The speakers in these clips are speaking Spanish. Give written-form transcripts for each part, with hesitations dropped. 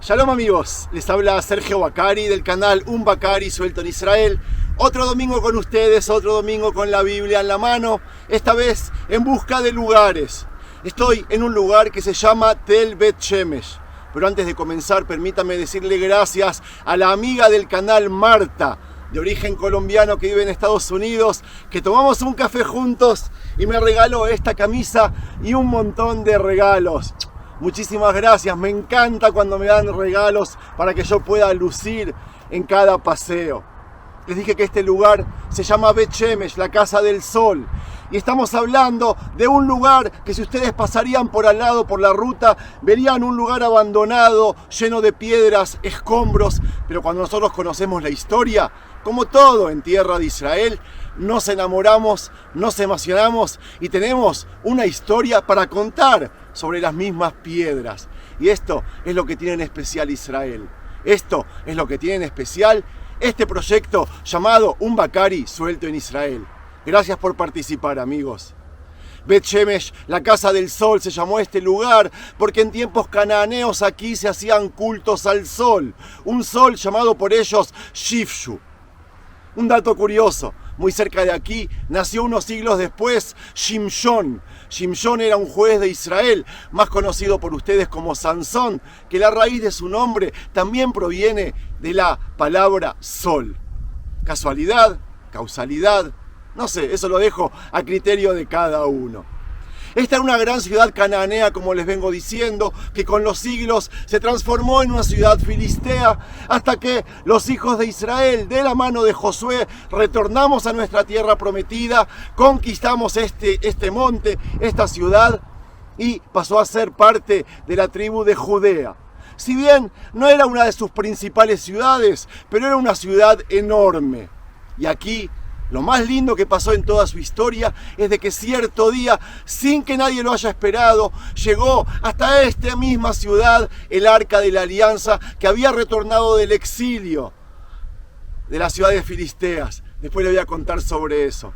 Shalom amigos, les habla Sergio Bacari del canal Un Bacari Suelto en Israel. Otro domingo con ustedes, otro domingo con la Biblia en la mano, esta vez en busca de lugares. Estoy en un lugar que se llama Tel Bet Shemesh. Pero antes de comenzar, permítame decirle gracias a la amiga del canal Marta, de origen colombiano que vive en Estados Unidos, que tomamos un café juntos y me regaló esta camisa y un montón de regalos. Muchísimas gracias, me encanta cuando me dan regalos para que yo pueda lucir en cada paseo. Les dije que este lugar se llama Bet Shemesh, la Casa del Sol. Y estamos hablando de un lugar que si ustedes pasarían por al lado, por la ruta, verían un lugar abandonado, lleno de piedras, escombros. Pero cuando nosotros conocemos la historia, como todo en tierra de Israel, nos enamoramos, nos emocionamos y tenemos una historia para contar sobre las mismas piedras. Y esto es lo que tiene en especial Israel. Esto es lo que tiene en especial este proyecto llamado Un Bacari Suelto en Israel. Gracias por participar, amigos. Bet Shemesh, la Casa del Sol, se llamó este lugar porque en tiempos cananeos aquí se hacían cultos al sol. Un sol llamado por ellos Shifshu. Un dato curioso, muy cerca de aquí nació unos siglos después Shimshon. Shimshon era un juez de Israel, más conocido por ustedes como Sansón, que la raíz de su nombre también proviene de la palabra sol. ¿Casualidad? ¿Causalidad? No sé, eso lo dejo a criterio de cada uno. Esta era una gran ciudad cananea, como les vengo diciendo, que con los siglos se transformó en una ciudad filistea, hasta que los hijos de Israel, de la mano de Josué, retornamos a nuestra tierra prometida, conquistamos este monte, esta ciudad, y pasó a ser parte de la tribu de Judea. Si bien no era una de sus principales ciudades, pero era una ciudad enorme. Y aquí lo más lindo que pasó en toda su historia es de que cierto día, sin que nadie lo haya esperado, llegó hasta esta misma ciudad el Arca de la Alianza que había retornado del exilio de las ciudades filisteas. Después le voy a contar sobre eso.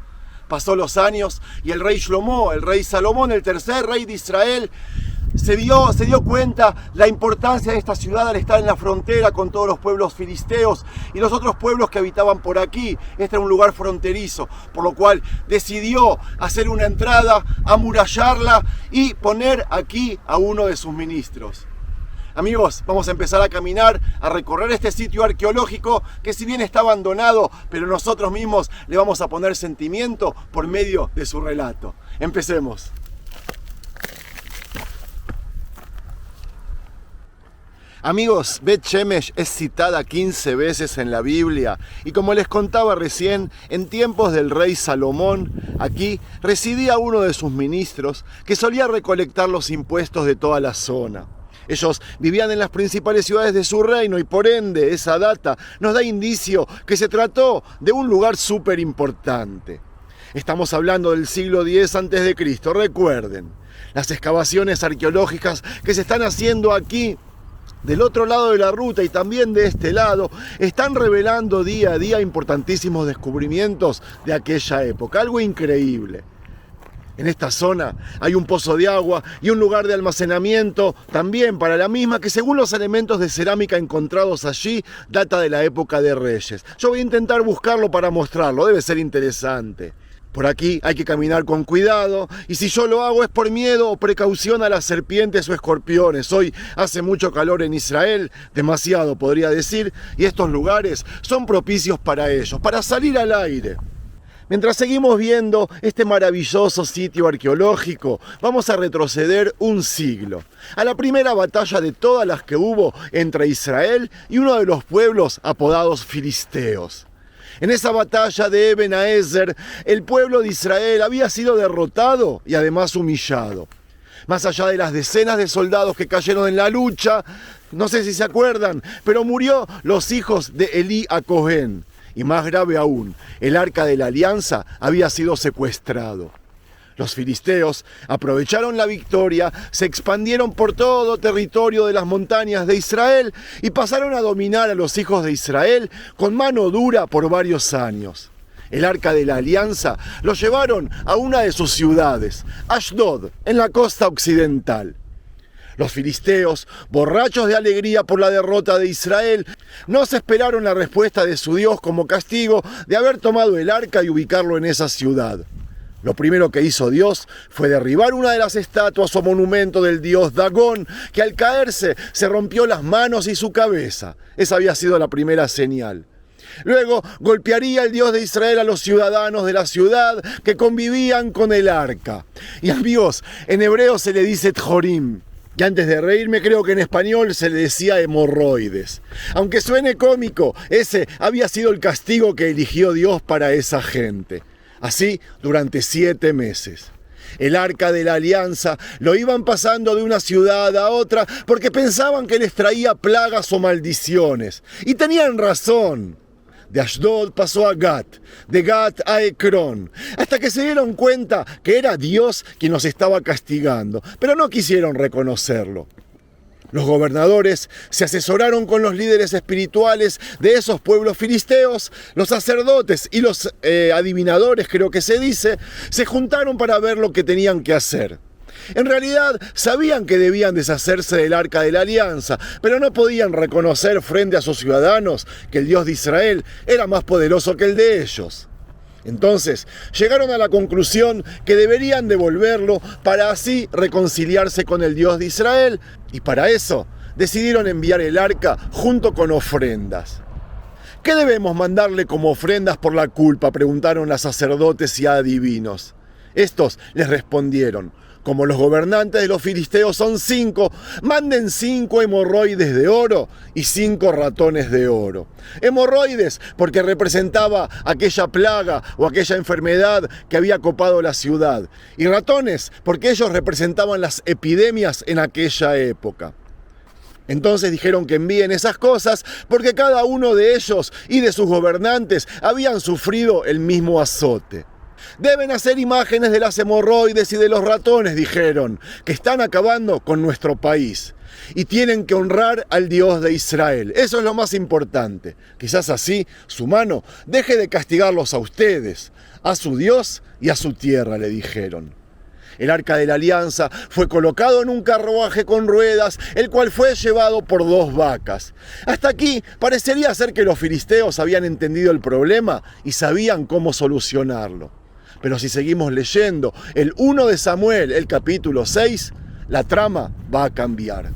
Pasó los años y el rey Shlomo, el rey Salomón, el tercer rey de Israel, se dio cuenta la importancia de esta ciudad al estar en la frontera con todos los pueblos filisteos y los otros pueblos que habitaban por aquí. Este era un lugar fronterizo, por lo cual decidió hacer una entrada, amurallarla y poner aquí a uno de sus ministros. Amigos, vamos a empezar a caminar, a recorrer este sitio arqueológico que si bien está abandonado, pero nosotros mismos le vamos a poner sentimiento por medio de su relato. Empecemos. Amigos, Bet Shemesh es citada 15 veces en la Biblia y como les contaba recién, en tiempos del rey Salomón, aquí residía uno de sus ministros que solía recolectar los impuestos de toda la zona. Ellos vivían en las principales ciudades de su reino y por ende esa data nos da indicio que se trató de un lugar súper importante. Estamos hablando del siglo X a.C., recuerden, las excavaciones arqueológicas que se están haciendo aquí del otro lado de la ruta y también de este lado, están revelando día a día importantísimos descubrimientos de aquella época, algo increíble. En esta zona hay un pozo de agua y un lugar de almacenamiento también para la misma que según los elementos de cerámica encontrados allí data de la época de Reyes. Yo voy a intentar buscarlo para mostrarlo, debe ser interesante. Por aquí hay que caminar con cuidado y si yo lo hago es por miedo o precaución a las serpientes o escorpiones. Hoy hace mucho calor en Israel, demasiado podría decir, y estos lugares son propicios para ellos, para salir al aire. Mientras seguimos viendo este maravilloso sitio arqueológico, vamos a retroceder un siglo, a la primera batalla de todas las que hubo entre Israel y uno de los pueblos apodados filisteos. En esa batalla de Eben Haezer, el pueblo de Israel había sido derrotado y además humillado. Más allá de las decenas de soldados que cayeron en la lucha, no sé si se acuerdan, pero murió los hijos de Elí a Cohen. Y más grave aún, el Arca de la Alianza había sido secuestrado. Los filisteos aprovecharon la victoria, se expandieron por todo territorio de las montañas de Israel y pasaron a dominar a los hijos de Israel con mano dura por varios años. El Arca de la Alianza lo llevaron a una de sus ciudades, Ashdod, en la costa occidental. Los filisteos, borrachos de alegría por la derrota de Israel, no se esperaron la respuesta de su Dios como castigo de haber tomado el arca y ubicarlo en esa ciudad. Lo primero que hizo Dios fue derribar una de las estatuas o monumento del dios Dagón, que al caerse se rompió las manos y su cabeza. Esa había sido la primera señal. Luego golpearía el Dios de Israel a los ciudadanos de la ciudad que convivían con el arca. Y amigos, en hebreo se le dice tjorim, que antes de reírme creo que en español se le decía hemorroides. Aunque suene cómico, ese había sido el castigo que eligió Dios para esa gente. Así durante 7 meses. El arca de la alianza lo iban pasando de una ciudad a otra porque pensaban que les traía plagas o maldiciones. Y tenían razón. De Ashdod pasó a Gat, de Gat a Ecrón, hasta que se dieron cuenta que era Dios quien los estaba castigando, pero no quisieron reconocerlo. Los gobernadores se asesoraron con los líderes espirituales de esos pueblos filisteos, los sacerdotes y los adivinadores, creo que se dice, se juntaron para ver lo que tenían que hacer. En realidad sabían que debían deshacerse del arca de la alianza, pero no podían reconocer frente a sus ciudadanos que el Dios de Israel era más poderoso que el de ellos. Entonces llegaron a la conclusión que deberían devolverlo para así reconciliarse con el Dios de Israel, y para eso decidieron enviar el arca junto con ofrendas. ¿Qué debemos mandarle como ofrendas por la culpa?, preguntaron los sacerdotes y adivinos. Estos les respondieron: como los gobernantes de los filisteos son 5, manden 5 hemorroides de oro y 5 ratones de oro. Hemorroides porque representaba aquella plaga o aquella enfermedad que había copado la ciudad. Y ratones porque ellos representaban las epidemias en aquella época. Entonces dijeron que envíen esas cosas porque cada uno de ellos y de sus gobernantes habían sufrido el mismo azote. Deben hacer imágenes de las hemorroides y de los ratones, dijeron, que están acabando con nuestro país. Y tienen que honrar al Dios de Israel. Eso es lo más importante. Quizás así su mano deje de castigarlos a ustedes, a su Dios y a su tierra, le dijeron. El arca de la alianza fue colocado en un carruaje con ruedas, el cual fue llevado por 2 vacas. Hasta aquí parecería ser que los filisteos habían entendido el problema y sabían cómo solucionarlo. Pero si seguimos leyendo el 1 de Samuel, el capítulo 6, la trama va a cambiar.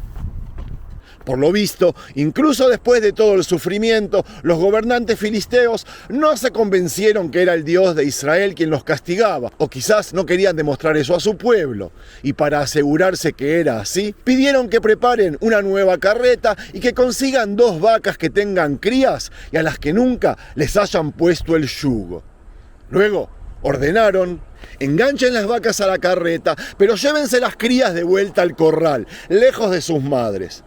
Por lo visto, incluso después de todo el sufrimiento, los gobernantes filisteos no se convencieron que era el Dios de Israel quien los castigaba, o quizás no querían demostrar eso a su pueblo, y para asegurarse que era así, pidieron que preparen una nueva carreta y que consigan 2 vacas que tengan crías y a las que nunca les hayan puesto el yugo. Luego ordenaron: enganchen las vacas a la carreta, pero llévense las crías de vuelta al corral, lejos de sus madres.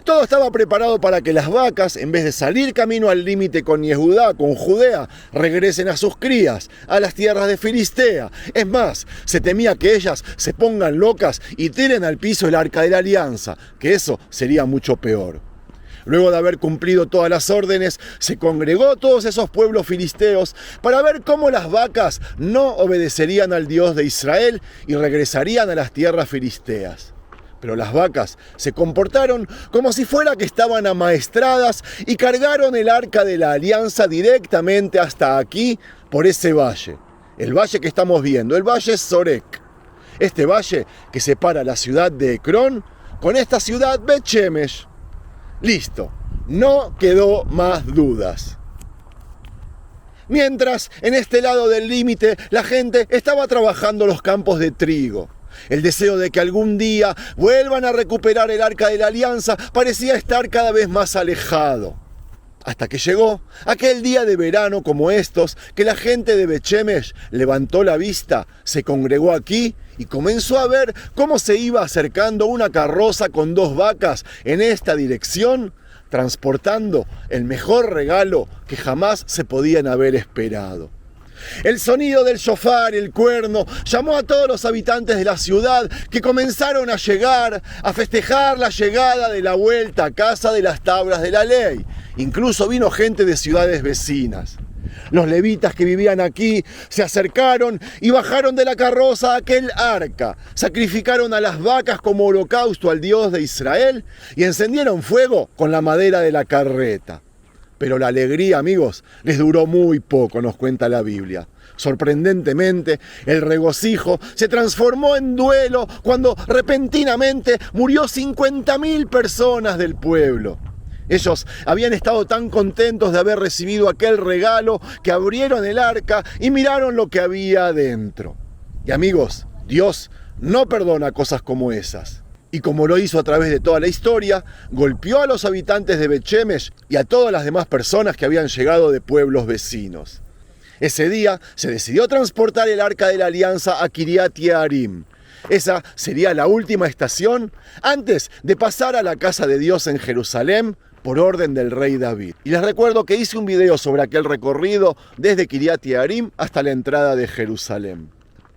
Todo estaba preparado para que las vacas, en vez de salir camino al límite con Yehudá, con Judea, regresen a sus crías, a las tierras de Filistea. Es más, se temía que ellas se pongan locas y tiren al piso el arca de la alianza, que eso sería mucho peor. Luego de haber cumplido todas las órdenes, se congregó todos esos pueblos filisteos para ver cómo las vacas no obedecerían al Dios de Israel y regresarían a las tierras filisteas. Pero las vacas se comportaron como si fuera que estaban amaestradas y cargaron el arca de la alianza directamente hasta aquí, por ese valle. El valle que estamos viendo, el valle Sorek. Este valle que separa la ciudad de Ecrón con esta ciudad Bet Shemesh. Listo, no quedó más dudas. Mientras, en este lado del límite, la gente estaba trabajando los campos de trigo. El deseo de que algún día vuelvan a recuperar el arca de la alianza parecía estar cada vez más alejado. Hasta que llegó aquel día de verano como estos, que la gente de Bet Shemesh levantó la vista, se congregó aquí y comenzó a ver cómo se iba acercando una carroza con 2 vacas en esta dirección, transportando el mejor regalo que jamás se podían haber esperado. El sonido del shofar, el cuerno, llamó a todos los habitantes de la ciudad, que comenzaron a llegar, a festejar la llegada de la vuelta a casa de las tablas de la ley. Incluso vino gente de ciudades vecinas. Los levitas que vivían aquí se acercaron y bajaron de la carroza aquel arca, sacrificaron a las vacas como holocausto al Dios de Israel y encendieron fuego con la madera de la carreta. Pero la alegría, amigos, les duró muy poco, nos cuenta la Biblia. Sorprendentemente, el regocijo se transformó en duelo cuando repentinamente murió 50.000 personas del pueblo. Ellos habían estado tan contentos de haber recibido aquel regalo que abrieron el arca y miraron lo que había adentro. Y amigos, Dios no perdona cosas como esas. Y como lo hizo a través de toda la historia, golpeó a los habitantes de Bet-Shemesh y a todas las demás personas que habían llegado de pueblos vecinos. Ese día se decidió transportar el Arca de la Alianza a Kiriat Yearim. Esa sería la última estación antes de pasar a la casa de Dios en Jerusalén por orden del rey David. Y les recuerdo que hice un video sobre aquel recorrido desde Kiriat Yearim hasta la entrada de Jerusalén.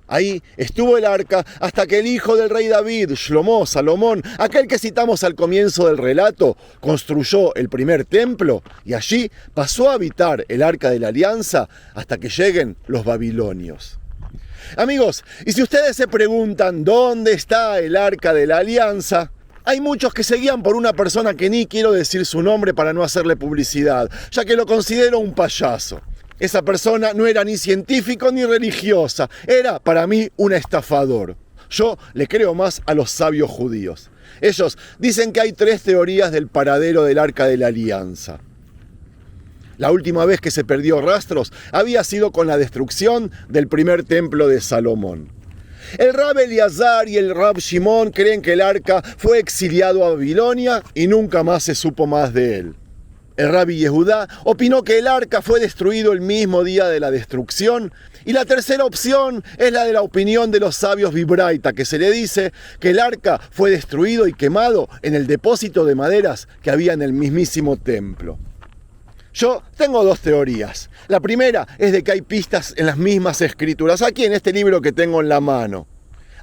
Ahí estuvo el arca hasta que el hijo del rey David, Shlomo, Salomón, aquel que citamos al comienzo del relato, construyó el primer templo y allí pasó a habitar el arca de la alianza hasta que lleguen los babilonios. Amigos, y si ustedes se preguntan dónde está el arca de la alianza, hay muchos que se guían por una persona que ni quiero decir su nombre para no hacerle publicidad, ya que lo considero un payaso. Esa persona no era ni científico ni religiosa, era para mí un estafador. Yo le creo más a los sabios judíos. Ellos dicen que hay 3 teorías del paradero del Arca de la Alianza. La última vez que se perdió rastros había sido con la destrucción del primer templo de Salomón. El Rab Eliezer y el Rab Shimon creen que el arca fue exiliado a Babilonia y nunca más se supo más de él. El Rabbi Yehudá opinó que el arca fue destruido el mismo día de la destrucción. Y la tercera opción es la de la opinión de los sabios Vibraita, que se le dice que el arca fue destruido y quemado en el depósito de maderas que había en el mismísimo templo. Yo tengo 2 teorías. La primera es de que hay pistas en las mismas escrituras, aquí en este libro que tengo en la mano.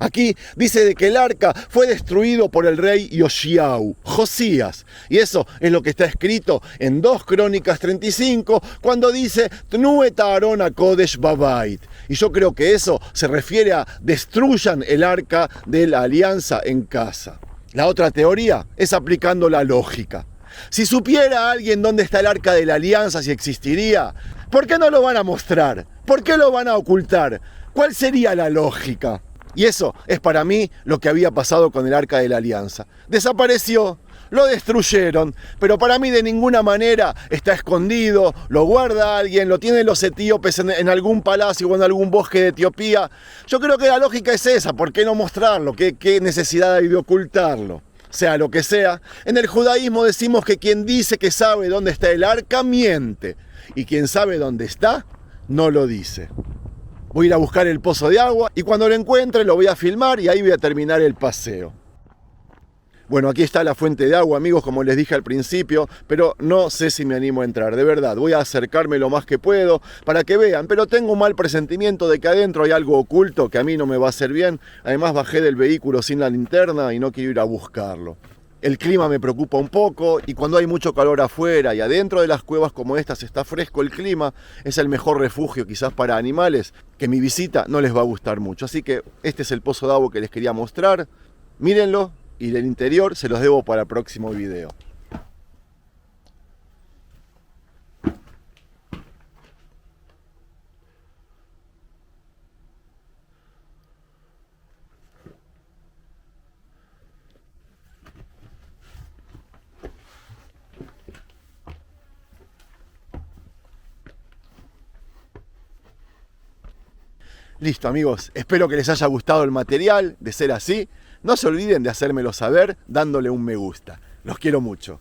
Aquí dice de que el arca fue destruido por el rey Yoshiau, Josías. Y eso es lo que está escrito en 2 Crónicas 35, cuando dice Tnu et Aaron HaKodesh Babait. Y yo creo que eso se refiere a destruyan el arca de la alianza en casa. La otra teoría es aplicando la lógica. Si supiera alguien dónde está el arca de la alianza, si existiría, ¿por qué no lo van a mostrar? ¿Por qué lo van a ocultar? ¿Cuál sería la lógica? Y eso es para mí lo que había pasado con el Arca de la Alianza. Desapareció, lo destruyeron, pero para mí de ninguna manera está escondido, lo guarda alguien, lo tienen los etíopes en algún palacio o en algún bosque de Etiopía. Yo creo que la lógica es esa, ¿por qué no mostrarlo? ¿Qué necesidad hay de ocultarlo? Sea lo que sea, en el judaísmo decimos que quien dice que sabe dónde está el arca, miente. Y quien sabe dónde está, no lo dice. Voy a ir a buscar el pozo de agua y cuando lo encuentre lo voy a filmar y ahí voy a terminar el paseo. Bueno, aquí está la fuente de agua, amigos, como les dije al principio, pero no sé si me animo a entrar, de verdad. Voy a acercarme lo más que puedo para que vean, pero tengo un mal presentimiento de que adentro hay algo oculto que a mí no me va a hacer bien. Además bajé del vehículo sin la linterna y no quiero ir a buscarlo. El clima me preocupa un poco y cuando hay mucho calor afuera y adentro de las cuevas como estas está fresco el clima, es el mejor refugio quizás para animales que mi visita no les va a gustar mucho. Así que este es el pozo de agua que les quería mostrar. Mírenlo y del interior se los debo para el próximo video. Listo, amigos, espero que les haya gustado el material. De ser así, no se olviden de hacérmelo saber dándole un me gusta. Los quiero mucho.